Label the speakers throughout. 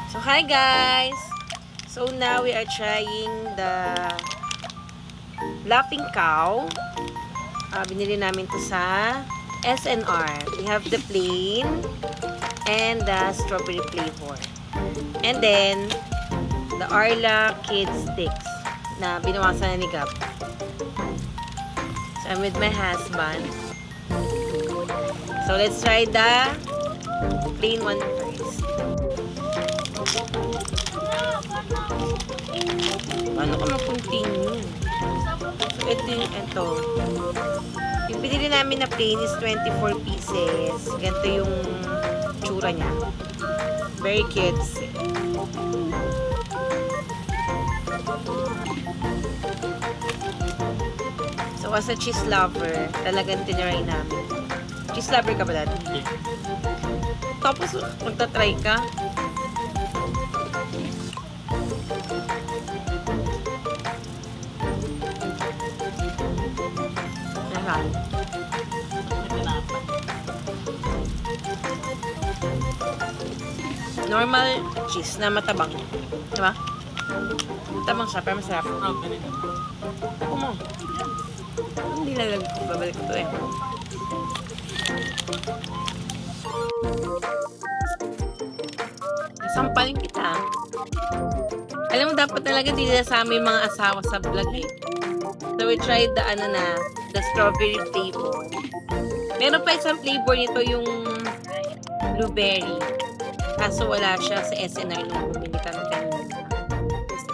Speaker 1: So, hi guys! So, now we are trying the Laughing Cow. Binili namin to sa SNR. We have the plain and the strawberry flavor. And then, the Arla Kids Sticks na binawasan na ni Gab. So, I'm with my husband. So, let's try the plain one first. Paano ka mag-continue? So, ito. Yung pinili namin na plain is 24 pieces. Ganito yung tsura niya. Very cute. So, as a cheese lover, talagang tiniray namin. Cheese lover ka ba, Dad? Tapos, magta-try ka? Normal cheese na matabang. Diba? Matabang siya, pero masarap. Ako mo. Hindi lalag ko. Babalik ko eh. Nasampalin kita. Alam mo, dapat talaga hindi nasama yung mga asawa sa vlog eh. So, we tried the the strawberry flavor. Meron pa isang flavor nito, yung blueberry. Kaso wala siya sa SNR nung bumili kami kanina.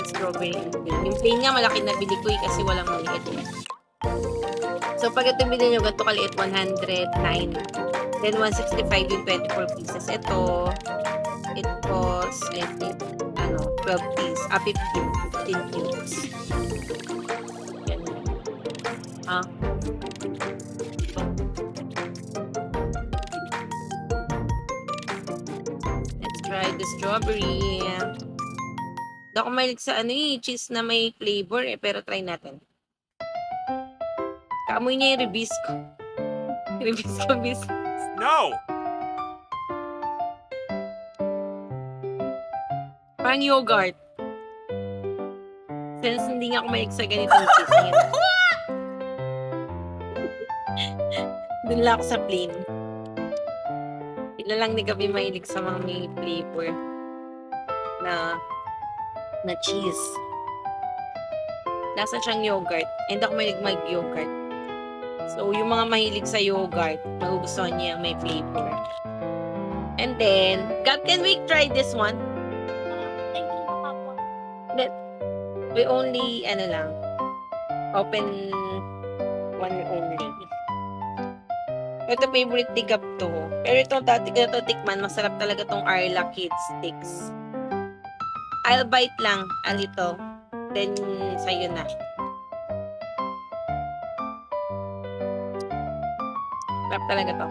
Speaker 1: Strawberry and plain. Yung plain nga, malaki na bili ko eh, kasi walang maliit. So, pag ito bili nyo, ganito kaliit, 109. Then, 165 yung 24 pieces. Ito, it costs, I think, 12 pieces. 15 cubes. Let's try the strawberry. Hindi ako mahilig sa cheese na may flavor eh, pero try natin. Kaamoy niya yung ribisco. Ribisco biscuits.
Speaker 2: No!
Speaker 1: Parang yogurt. Since hindi nga ako mahilig sa ganitong cheese ngayon. Doon lang ako sa plain. Ila lang ni Gabi mahilig sa mga may flavor na cheese. Lasa siyang yogurt. Hindi ako mahilig mag-yogurt. So, yung mga mahilig sa yogurt, magugustuhan niya yung may flavor. And then, Gab, can we try this one? We only, open one only. Ito favorite ni Gab to. Pero itong dati ko na to tikman, masarap talaga tong Arla Kids Sticks. I'll bite lang a little. Then, sa'yo na. Sarap talaga to.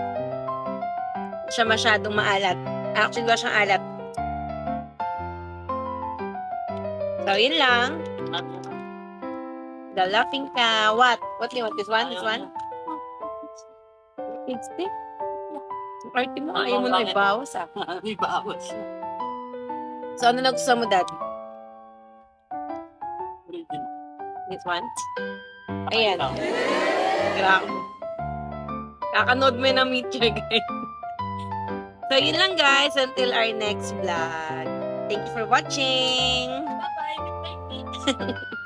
Speaker 1: Siya masyadong maalat. Actually, wala siyang alat. So, yun lang. The Laughing Cow. What do you want? This one? This one? Kids stick? Party mo, ayaw mo na ibawas ah.
Speaker 3: Ibawas.
Speaker 1: So, ano nagustuhan mo, Dad? This one? Ayan. Grabe. Kakanood mo na meet you guys. So, yun lang guys. Until our next vlog. Thank you for watching.
Speaker 3: Bye-bye.